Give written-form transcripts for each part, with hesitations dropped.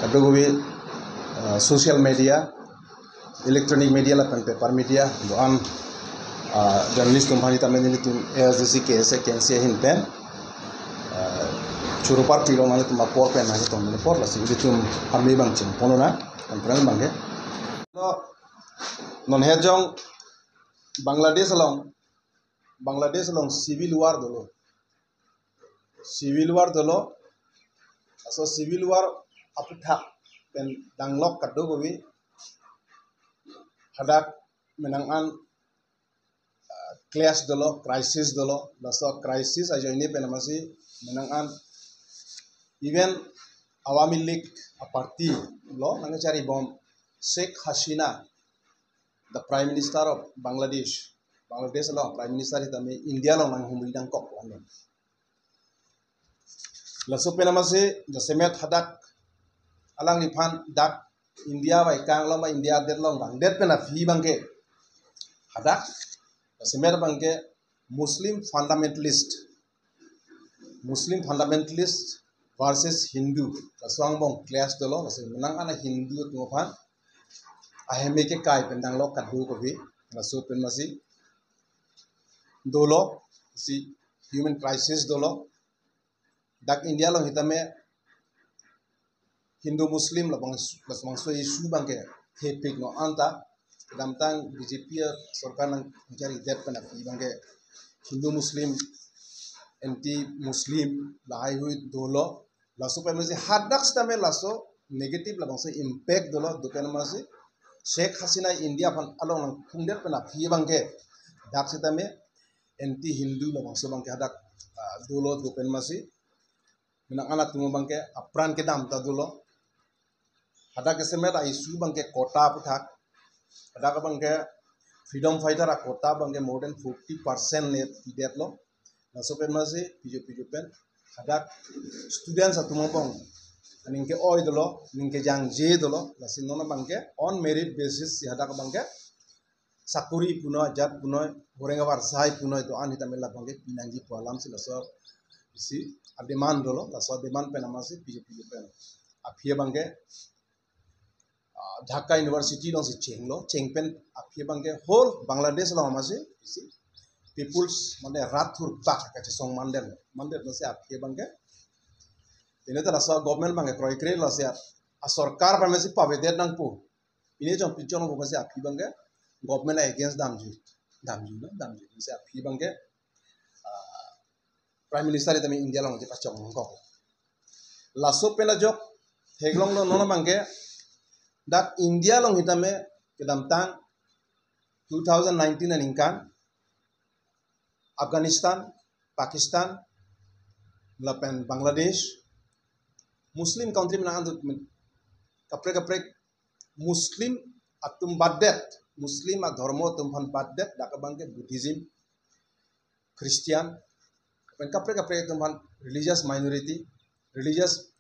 kadogowi social media electronic media la paper media doan journalist company tamen ni tum ASDC KSA KNC hin pen churupar pilo mane tum por pen na tum ne por la si tum hammi bang chim ponona kontrang bangge no non hejong Bangladesh along civil war dolo so civil war apithak pen danglok kadogowi hadak menangan clash dolo crisis dolo laso crisis ajo ini pen masih menangan even Awami League party lo nang cari bom Sheikh Hasina the Prime Minister of Bangladesh along Prime Minister itame India lo nang humidang kok ano laso pen masih jasemet hadak alang lipan dak India bai kang lo ma India det long bang det pena fi bangke hadak semer bangke Muslim fundamentalist versus Hindu kaswang bong clash dolo se menang ana Hindu tungpan aheme ke kai pendang lo kadu ko bi rasu pen masi dolo si human crisis dolo dak India lo hitame Hindu Muslim la bang so isu bangke hepik no anta damtang BJP sarkar nang mencari det pena fi bangke Hindu Muslim anti Muslim lahai hui dolo laso pe masi hadak stame laso negative la bangse impact dolo dukan masi Sheikh Hasina India pan along nang khungdet pena fi bangke dak sitame anti Hindu la bangse bangke hadak dolo dukan masi menang anak tumu bangke apran ke dam ta dolo hadak semet isu bangke kota puthak ada ka bangke freedom fighter a kota bangke more than 40% net det lo laso pen masi pijo pen ada students atumo bang ningke oi dolo ningke jang je dolo lasin nona bangke on merit basis si ada ka bangke sakuri puno jat puno gorenga war sai puno itu an hitam la bangke pinanji polam si laso si demand dolo laso demand pen masi pijo pen apia bangke Dhaka University dong si Chengpen apia bangke whole Bangladesh lo masih isi people's mane rathur bak kace song mandel masih apia bangke ini tu rasa government bangke kroi kre lo sia sarkar pa masih paveder nang pu ini jong pichon ko masih apia bangke government against damju masih apia bangke prime minister itu India lo masih pachong ko laso pena jok heglong lo nono bangke dak India long hitame kedam tang 2019 aningkan Afghanistan Pakistan lapen Bangladesh Muslim country menang kaprek Muslim atum badet Muslim a dharmo tumhan badet dak bangke Buddhism Christian pen kaprek tumhan religious minority religious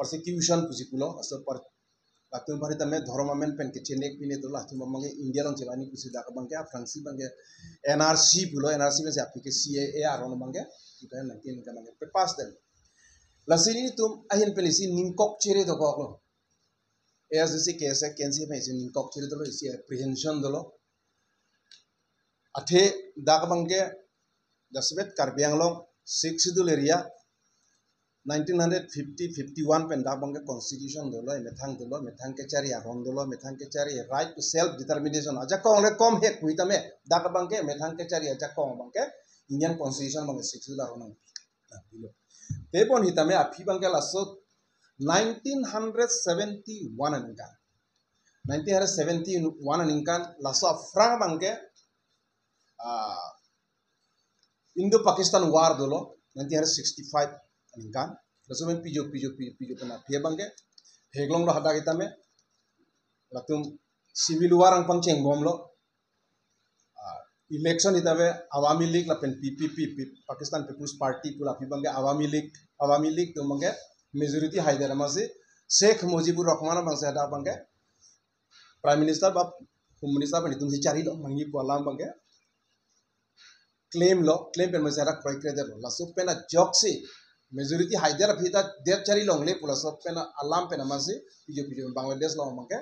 persecution pusikulo asal latung bari tame dhormamen pen kechenek pine to latung mangi India long chelani pusida ka bangke Fransi bangke NRC pulo NRC me se apike CAA aron bangke kita nanti ka bangke pepas den lasini tum ahin pelisi ningkok chere to ko ASDC KSA KNC me se ningkok chere to isi apprehension dolo athe dak bangke dasbet Karbiang long 6 sidul area 1950-51 penda bangke constitution dolo methang ke cari aron dolo methang ke cari right to self determination aja ko ongre kom hek huitame dak bangke methang ke cari aja ko bangke Indian constitution bangke 6 aron tepon hitame api bangke laso 1971 aningkan laso afrang bangke Indo-Pakistan war dolo 1965 aningkan laso men pijo pena pia bangke heglong lo hada kita me latum civil war ang pangcheng bom lo election itabe Awami League la pen PPP Pakistan People's Party pula pi bangke Awami League to bangke majority haidar mase Sheikh Mujibur Rahman bangse hada bangke Prime Minister ba Home Minister bani tum si cari lo mangi polam bangke claim pen mase hada proyek der lo laso pena joksi majority haider phita der chari long le pula sop pena alam pena masi pijo Bangladesh long mangke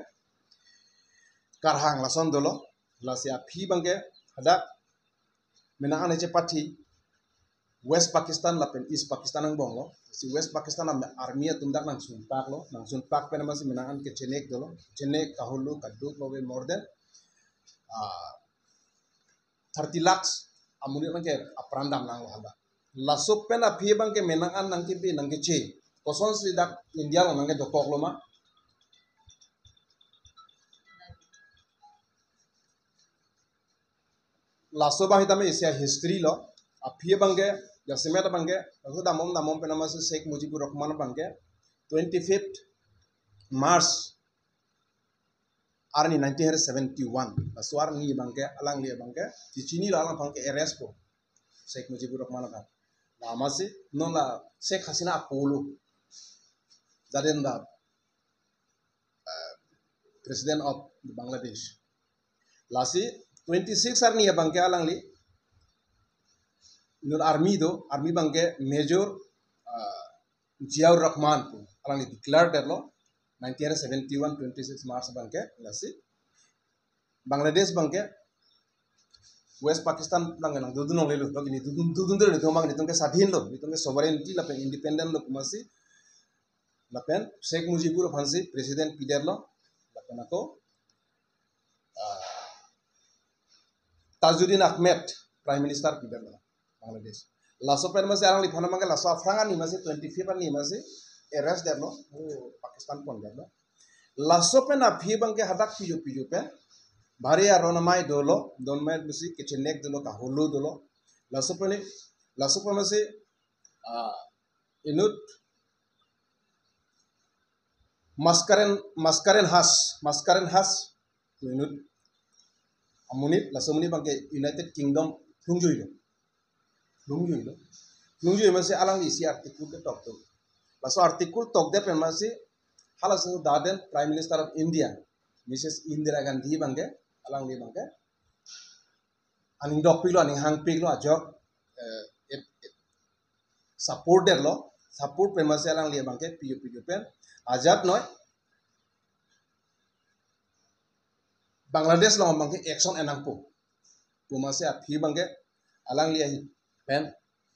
karhang lason dolo lasia phi bangke hada mena ane che party West Pakistan lapen East Pakistan ang bonglo si West Pakistan am army tundak nang sun pak pena masi mena an ke chenek dolo chenek kahulu kaduk lobe more than 30 lakhs amuni bangke aprandam nang hada lasop pena phi bangke mena an nang ke bi nang ke che koson sidak India lo nang ke dokok lo ma laso bang hitame isia history lo aphi bangke jasemet bangke aku damom pena mas Sheikh Mujibur Rahman bangke 25th March arni 1971 laso arni bangke alang li bangke tichini la alang bangke arrest po Sheikh Mujibur Rahman kan namasi non la Sheikh Hasina Apollo jaden da president of Bangladesh lasi 26 arni bangke alang li nur army bangke major Ziaur Rahman alang li declared that law 1971 26 March bangke lasi Bangladesh bangke West Pakistan lang dudun oleh lo ini dudun der itu mang itu ke sadhin lo itu ke sovereignty lapen independent lo kumasi lapen Sheikh Mujibur Rahman president pider lo lapen ako Tajuddin Ahmed prime minister pider lo Bangladesh laso pen masih arang li phana mangke laso afrangan ni masih 25 ni masih arrest der lo Pakistan pon der lo laso pen aphi bangke hadak pijo pen Bharia Ronamai dolo donmai misi kichenek dolo kahulu dolo laso pen masih inut maskaren has inut amunit laso muni bangke United Kingdom lungjuy masih alang isi artikel ke tok tu laso artikel tok de pen masih halas daden Prime Minister of India Mrs. Indira Gandhi bangke alang li bangke aning dok pilo aning hang pilo ajok support pen masih alang li bangke pijo pen ajat noy Bangladesh long bangke action enang po masih aphi bangke alang li pen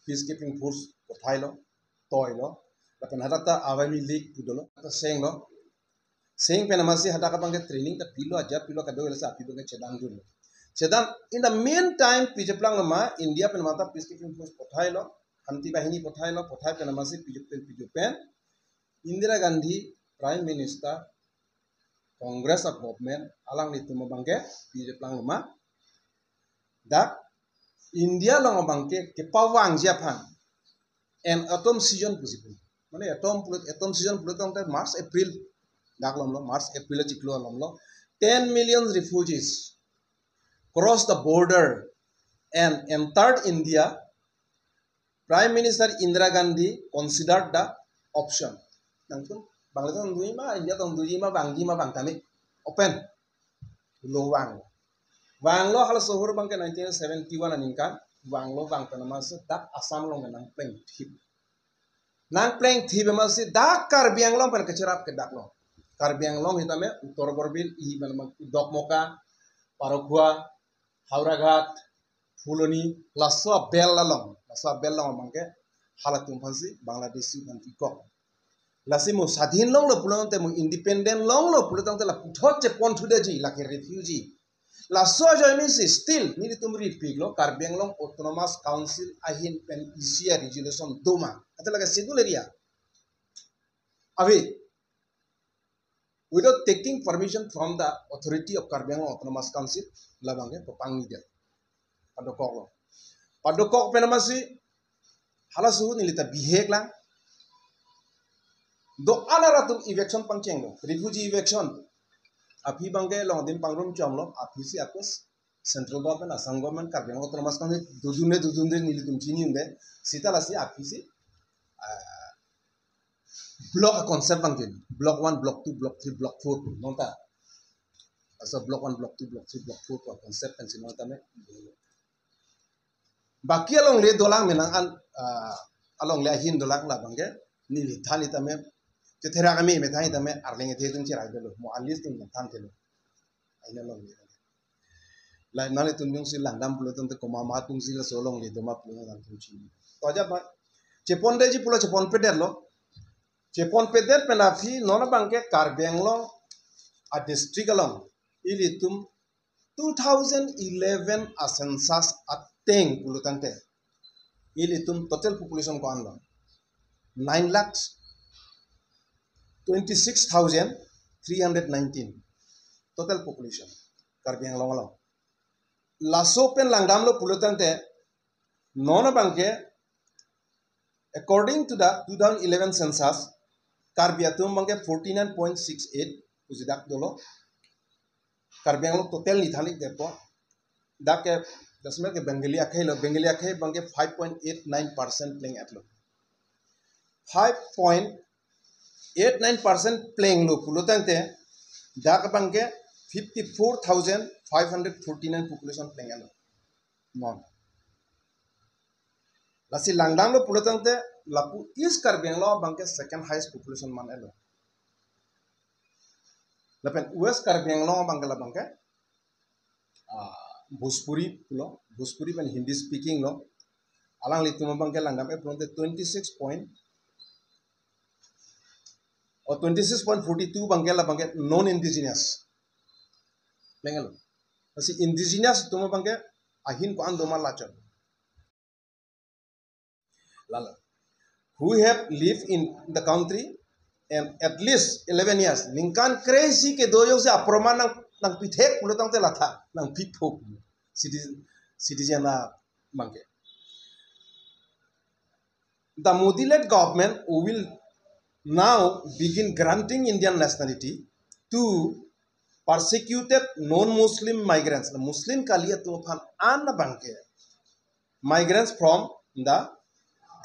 peacekeeping force kothai lo toy lo lapen hadata Awami League pudolo ta seng pen masih hadaka bangke training ta pilo ajat pilo kado elsa aphi bangke chedang in the meantime pijeplang ma India pen mata peacekeeping force kothai lo hanti bahini kothai pen masih pijo pen Indira Gandhi prime minister Congress of government alang li tumo bangke pijeplang ma dak India long bangke ke pawang Japan and autumn season pusipun mane autumn season puletong te March April daklom lo March April chiklo alom lo 10 million refugees cross the border and entered India. Prime Minister Indira Gandhi considered the option nangkun Bangladesh tong ma India tong ma bangtami open lo wang lo hal sohor bangke 1971 aningkan wang lo bang penamas dak Assam lo nang pleng thib mas dak Karbi Anglong pen kecerap ke dak lo Karbi Anglong hitame Uttor Borbil I Dokmoka Parokhua Hauraghat Fuloni laso bel long bangke halatum phansi Bangladeshi kan ikok lasimo sadhin long lo pulong te mo independent long lo pulong te la puthot che pon thude ji la ke refugee laso joy means still ni tumri piglo Karbi Anglong Autonomous Council ahin pen isia resolution doma atala ka schedule area avi without taking permission from the authority of Karbi Anglong Autonomous Council labangke popang ni dia padokok penamasi halasu nilita bihek lang do anaratum eviction pangcheng lo refugee eviction api bangke long dim pangrum chomlo api si akos central government Assam government Karbi Anglong Autonomous Council dudunde nilitum chini unde sitalasi api si block concept bangke block 1 block 2 block 3 block 4 nonta asa block 1 block 2 block 3 block 4 concept pensi nonta me baki along le dolang menang an along le hin dolak la bangke ni li thani tame che thera kami me thani tame arlenge the tung chirai delo mo alis ting than telo aina long le la nale tung jung si langdam pulo tung te koma ma tung si la solong le doma pulo dan tung chi to ja ba chepon de ji pulo chepon peder lo chepon peder penafi nona bangke Karbiang lo a district along ilitum 2011 a census ateng pulo tante ilitum total population ko anlo 9,26,319 total population Karbiang long long laso pen langdam lo pulo tante nona bangke according to the 2011 census Karbiatum bangke 49.68 usidak dolo Karbiang lo total ni thalik depo dake dasme ke Bengali akhai bangke 5.89% playing at lo 5.89% playing lo pulutante dak bangke 54,549 population playing alo non lasi langdang lo pulutante lapu East Karbiang lo bangke second highest population man alo lapen West Karbiang lo bangke Bhojpuri pulo Bhojpuri pen Hindi speaking lo alang litu bangke langdam e pulunte 26.42 bangke la bangke non indigenous lengelo lasi indigenous tumo bangke ahin ko andoma lachon lala who have lived in the country and at least 11 years ningkan crazy ke doyo se aproma nang pithek pulo tangte latha nang pithok citizen na bangke the Modi-led government will now begin granting Indian nationality to persecuted non-Muslim migrants Muslim kaliya tu phan an bangke migrants from the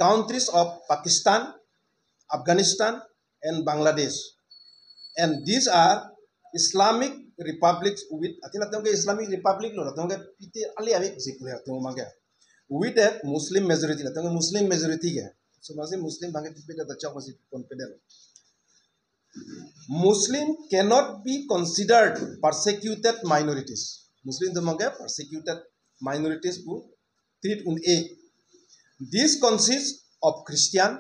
countries of Pakistan, Afghanistan and Bangladesh and these are Islamic republics with atina tongke Islamic republic lo tongke pite ali ami sikule tong mangke with a Muslim majority la tongke Muslim majority ke so mase Muslim bangke pite da chak mase confident Muslim cannot be considered persecuted minorities Muslim to mangke persecuted minorities pu treat un a this consists of Christian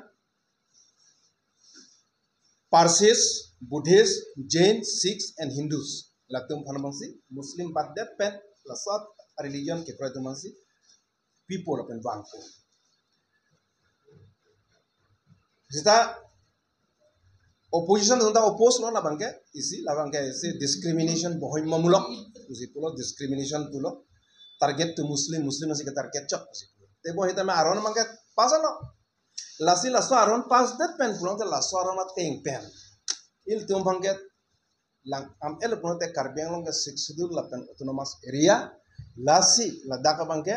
Parsis, Buddhists, Jains, Sikhs, and Hindus. Latum phanamangsi Muslim but that pen la sat religion ke pratumangsi people pen wangko. Jita opposition tunda oppose lo la bangke isi la bangke isi discrimination bohoi mamulok usi pulo discrimination pulo target to Muslim asi ke target chok usi pulo. Te bohoi tama aron bangke pasalo. Lasi laso aron pas det pen pulo te laso aron ateng pen il tum bangke lang am el pulo te Karbiang long ke 6 schedule la pen autonomous area lasi ladaka bangke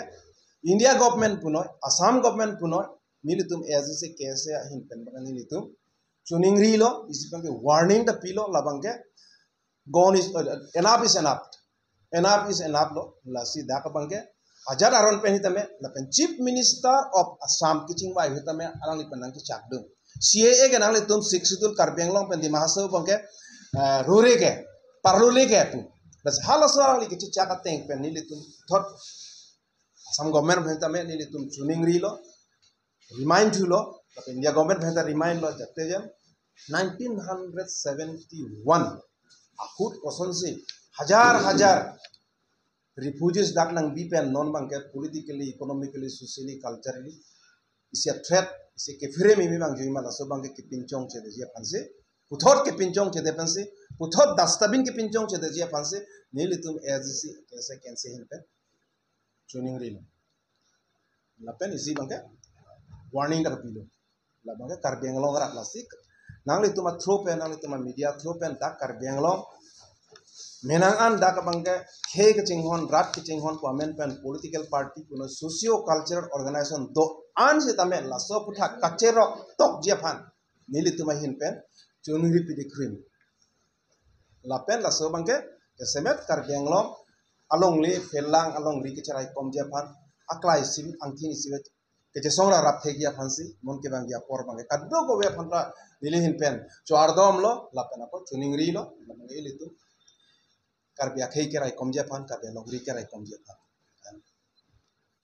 India government puno Assam government puno nilitum as se kese hin pen bangke nilitum tuning rilo isi bangke warning the pilo la bangke gone is enough is enough lo lasi daka bangke ajar aron pen hitame la pen chief minister of Assam kiching bai hitame alang li penang ki chakdung CAA ke nang le tum 6 schedule Karbiang long pen di mahasaw bangke rure ke parlule ke tu bas halaswa li kichi chaka teng pen ni li tum thot Assam government hitame ni li tum tuning rilo remind you lo India government bheta remind lo jatte jam 1971 ahut kosonsi hajar refugees dak nang bipen non bangke politically economically socially culturally is a threat is a kefire mi bang joima la so bangke ke pinchong che de je panse puthot ke pinchong che de panse puthot dastabin ke pinchong che de je panse nilitum as कैसे कैसे hin pe tuning rilo la pen isi bangke warning da pilo la bangke Karbiang long rak lasik nang li tuma throw pen nang li tuma media throw pen dak Karbiang long menang an dak bangke khe ke chinghon rat ke chinghon comment pen political party kuno socio cultural organization do an se tame la so putha kachero tok je phan nili tuma hin pen chunuri pidi krim la pen la so bangke semet Karbiang long along le felang along ri ke charai kom je phan aklai sim angthi ni siwet ke songra rap thegia phansi mon ke bang ya por bang kaddo ko be phanra nili hin pen chuardom lo lapena ko chuningri lo mangi litu karbia khei kerai komje phan ka be logri kerai komje phan